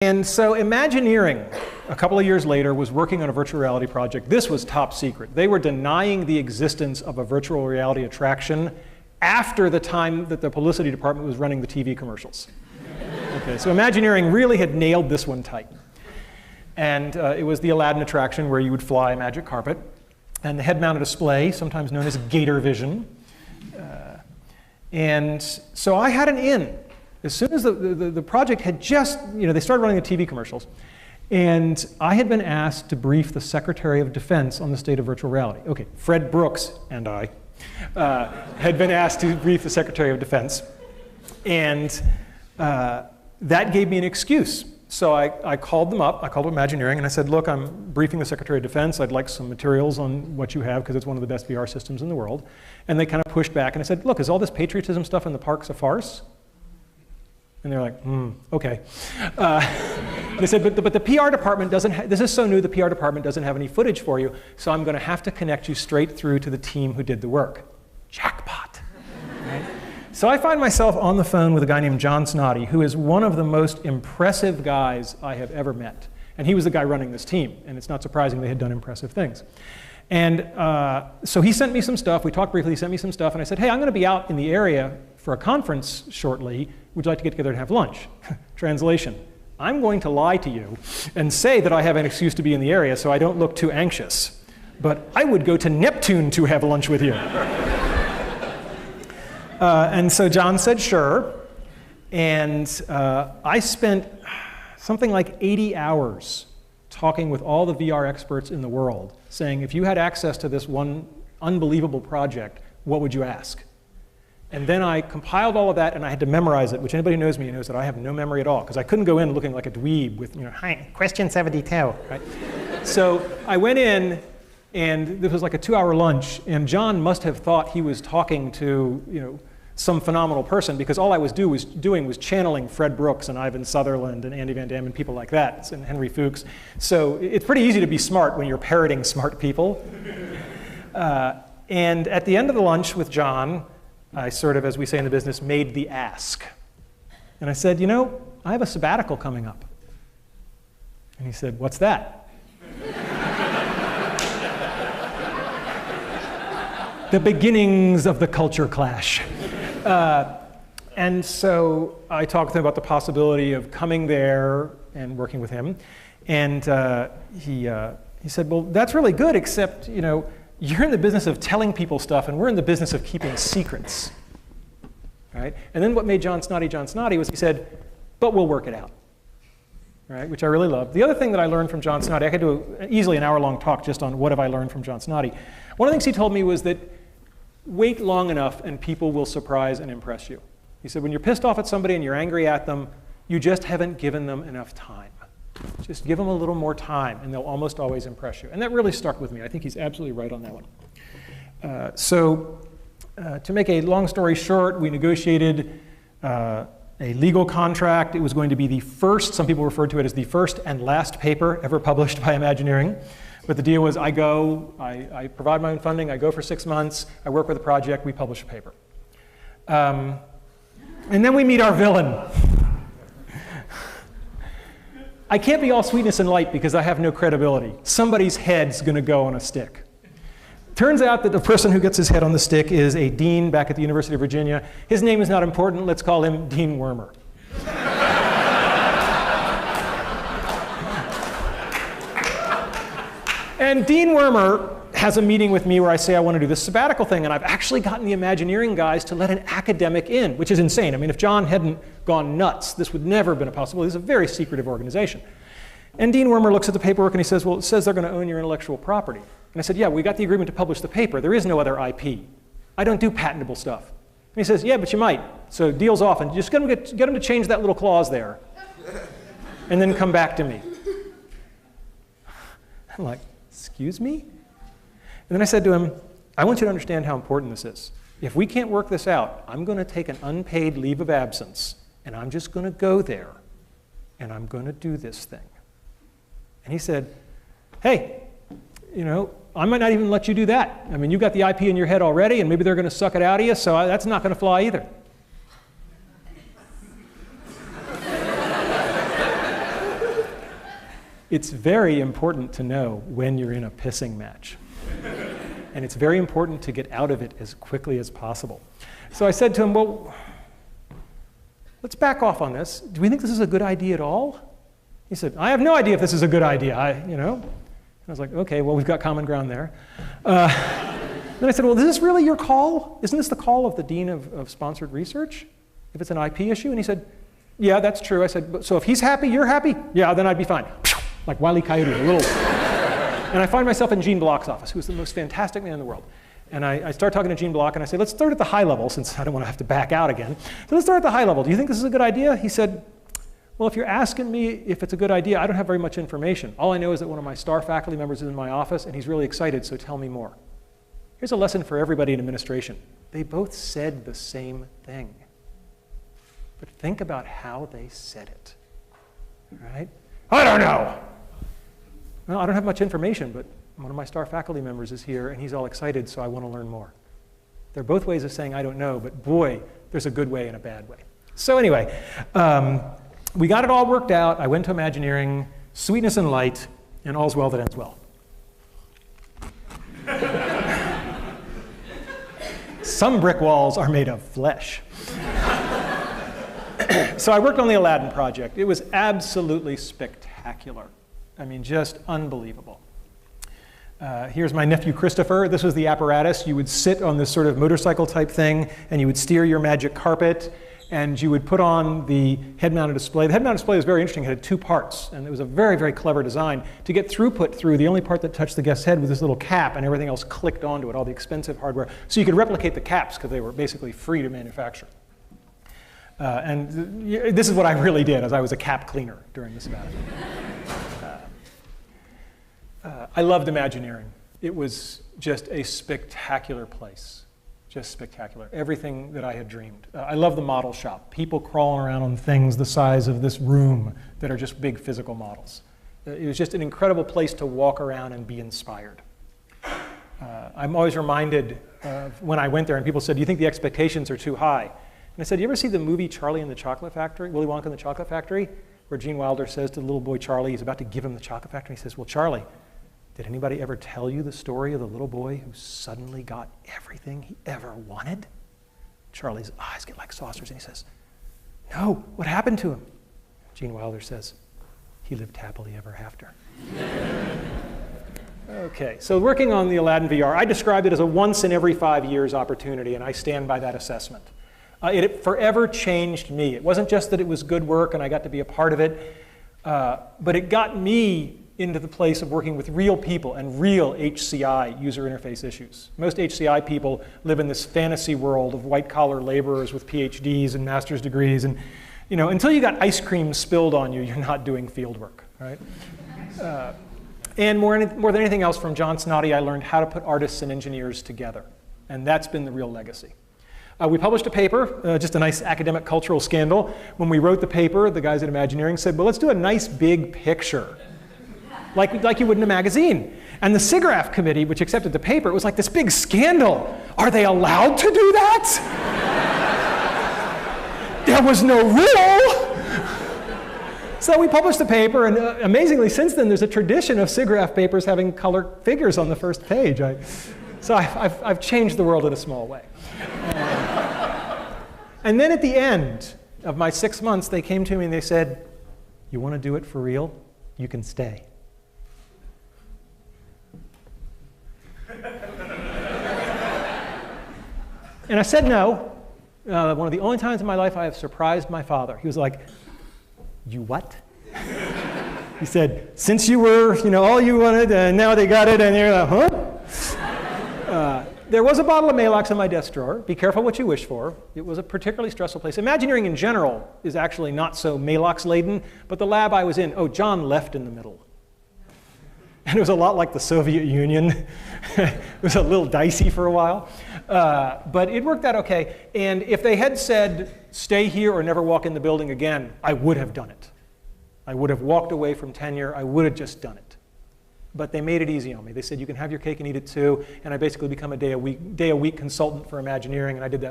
And so Imagineering, a couple of years later, was working on a virtual reality project. This was top secret. They were denying the existence of a virtual reality attraction after the time that the publicity department was running the TV commercials. Okay, so Imagineering really had nailed this one tight. And it was the Aladdin attraction where you would fly a magic carpet. And the head-mounted display, sometimes known as Gator Vision. And so I had an in. As soon as the project had just, they started running the TV commercials. And I had been asked to brief the Secretary of Defense on the state of virtual reality. Okay, Fred Brooks and I had been asked to brief the Secretary of Defense. And that gave me an excuse. So I called them up, I called Imagineering, and I said, look, I'm briefing the Secretary of Defense. I'd like some materials on what you have, because it's one of the best VR systems in the world. And they kind of pushed back, and I said, look, is all this patriotism stuff in the parks a farce? And they're like, okay. They said, but the PR department doesn't, this is so new, the PR department doesn't have any footage for you, so I'm going to have to connect you straight through to the team who did the work. Jackpot. Right? So I find myself on the phone with a guy named John Snoddy, who is one of the most impressive guys I have ever met. And he was the guy running this team, and it's not surprising they had done impressive things. And so he sent me some stuff. We talked briefly. He sent me some stuff, and I said, hey, I'm going to be out in the area for a conference shortly. Would you like to get together and have lunch? Translation, I'm going to lie to you and say that I have an excuse to be in the area so I don't look too anxious. But I would go to Neptune to have lunch with you. And so John said, sure. And I spent something like 80 hours talking with all the VR experts in the world, saying, if you had access to this one unbelievable project, what would you ask? And then I compiled all of that, and I had to memorize it, which anybody who knows me knows that I have no memory at all, because I couldn't go in looking like a dweeb with, hi, question 72, right? So I went in, and this was like a 2-hour lunch, and John must have thought he was talking to, some phenomenal person, because all I was doing was channeling Fred Brooks and Ivan Sutherland and Andy Van Damme and people like that, and Henry Fuchs. So it's pretty easy to be smart when you're parroting smart people. And at the end of the lunch with John, I sort of, as we say in the business, made the ask. And I said, I have a sabbatical coming up. And he said, what's that? The beginnings of the culture clash. And so I talked to him about the possibility of coming there and working with him. And he said, well, that's really good, except, you're in the business of telling people stuff, and we're in the business of keeping secrets. Right? And then what made John Snoddy was he said, but we'll work it out. Right? Which I really loved. The other thing that I learned from John Snoddy, I could do easily an hour-long talk just on what have I learned from John Snoddy. One of the things he told me was that wait long enough and people will surprise and impress you. He said, when you're pissed off at somebody and you're angry at them, you just haven't given them enough time. Just give them a little more time, and they'll almost always impress you. And that really stuck with me. I think he's absolutely right on that one. To make a long story short, we negotiated a legal contract. It was going to be the first, some people referred to it as the first and last paper ever published by Imagineering. But the deal was I go, I provide my own funding, I go for 6 months, I work with a project, we publish a paper. And then we meet our villain. I can't be all sweetness and light because I have no credibility. Somebody's head's going to go on a stick. Turns out that the person who gets his head on the stick is a dean back at the University of Virginia. His name is not important. Let's call him Dean Wormer. And Dean Wormer has a meeting with me where I say I want to do this sabbatical thing, and I've actually gotten the Imagineering guys to let an academic in, which is insane. I mean, if John hadn't gone nuts, this would never have been a possibility. This is a very secretive organization. And Dean Wormer looks at the paperwork and he says, well, it says they're going to own your intellectual property. And I said, yeah, we got the agreement to publish the paper. There is no other IP. I don't do patentable stuff. And he says, yeah, but you might. So deal's off, and just get him to change that little clause there, and then come back to me. I'm like, excuse me? And then I said to him, I want you to understand how important this is. If we can't work this out, I'm going to take an unpaid leave of absence, and I'm just going to go there, and I'm going to do this thing. And he said, hey, I might not even let you do that. I mean, you got the IP in your head already, and maybe they're going to suck it out of you, so that's not going to fly either. It's very important to know when you're in a pissing match. And it's very important to get out of it as quickly as possible. So I said to him, well, let's back off on this. Do we think this is a good idea at all? He said, I have no idea if this is a good idea, And I was like, okay, well, we've got common ground there. Then I said, well, is this really your call? Isn't this the call of the Dean of Sponsored Research, if it's an IP issue? And he said, yeah, that's true. I said, so if he's happy, you're happy? Yeah, then I'd be fine. Like Wile E. Coyote, a little. And I find myself in Gene Block's office, who's the most fantastic man in the world. And I start talking to Gene Block, and I say, let's start at the high level, since I don't want to have to back out again. So let's start at the high level. Do you think this is a good idea? He said, well, if you're asking me if it's a good idea, I don't have very much information. All I know is that one of my star faculty members is in my office, and he's really excited, so tell me more. Here's a lesson for everybody in administration. They both said the same thing. But think about how they said it, right? I don't know. Well, I don't have much information, but one of my star faculty members is here, and he's all excited, so I want to learn more. They're both ways of saying I don't know, but boy, there's a good way and a bad way. So anyway, we got it all worked out. I went to Imagineering, sweetness and light, and all's well that ends well. Some brick walls are made of flesh. So I worked on the Aladdin project. It was absolutely spectacular. I mean, just unbelievable. Here's my nephew Christopher. This was the apparatus. You would sit on this sort of motorcycle type thing, and you would steer your magic carpet, and you would put on the head-mounted display. The head-mounted display was very interesting. It had two parts, and it was a very, very clever design. To get throughput through, the only part that touched the guest's head was this little cap, and everything else clicked onto it, all the expensive hardware. So you could replicate the caps, because they were basically free to manufacture. And this is what I really did, as I was a cap cleaner during this event. I loved Imagineering. It was just a spectacular place. Just spectacular. Everything that I had dreamed. I love the model shop. People crawling around on things the size of this room that are just big physical models. It was just an incredible place to walk around and be inspired. I'm always reminded of when I went there and people said, do you think the expectations are too high? And I said, you ever see the movie Charlie and the Chocolate Factory, Willy Wonka and the Chocolate Factory, where Gene Wilder says to the little boy Charlie, he's about to give him the chocolate factory, he says, well, Charlie, did anybody ever tell you the story of the little boy who suddenly got everything he ever wanted? Charlie's eyes get like saucers, and he says, no, what happened to him? Gene Wilder says, he lived happily ever after. Okay, so working on the Aladdin VR, I described it as a once in every 5 years opportunity, and I stand by that assessment. It forever changed me. It wasn't just that it was good work and I got to be a part of it, but it got me into the place of working with real people and real HCI, user interface issues. Most HCI people live in this fantasy world of white-collar laborers with PhDs and master's degrees, and until you got ice cream spilled on you, you're not doing field work, right? And more than anything else, from John Snoddy, I learned how to put artists and engineers together, and that's been the real legacy. We published a paper, just a nice academic cultural scandal. When we wrote the paper, the guys at Imagineering said, well, let's do a nice big picture, like you would in a magazine. And the SIGGRAPH committee, which accepted the paper, it was like this big scandal. Are they allowed to do that? There was no rule. So we published the paper, and amazingly, since then, there's a tradition of SIGGRAPH papers having color figures on the first page. So I've changed the world in a small way. And then at the end of my 6 months, they came to me and they said, you want to do it for real? You can stay. And I said no. One of the only times in my life I have surprised my father. He was like, you what? He said, since you were, all you wanted, and now they got it, and you're like, huh? There was a bottle of Maalox in my desk drawer. Be careful what you wish for. It was a particularly stressful place. Imagineering in general is actually not so Maalox-laden, but the lab I was in, John left in the middle. And it was a lot like the Soviet Union. It was a little dicey for a while. But it worked out okay. And if they had said, stay here or never walk in the building again, I would have done it. I would have walked away from tenure. I would have just done it. But they made it easy on me. They said, you can have your cake and eat it too. And I basically become a day a week consultant for Imagineering, and I did that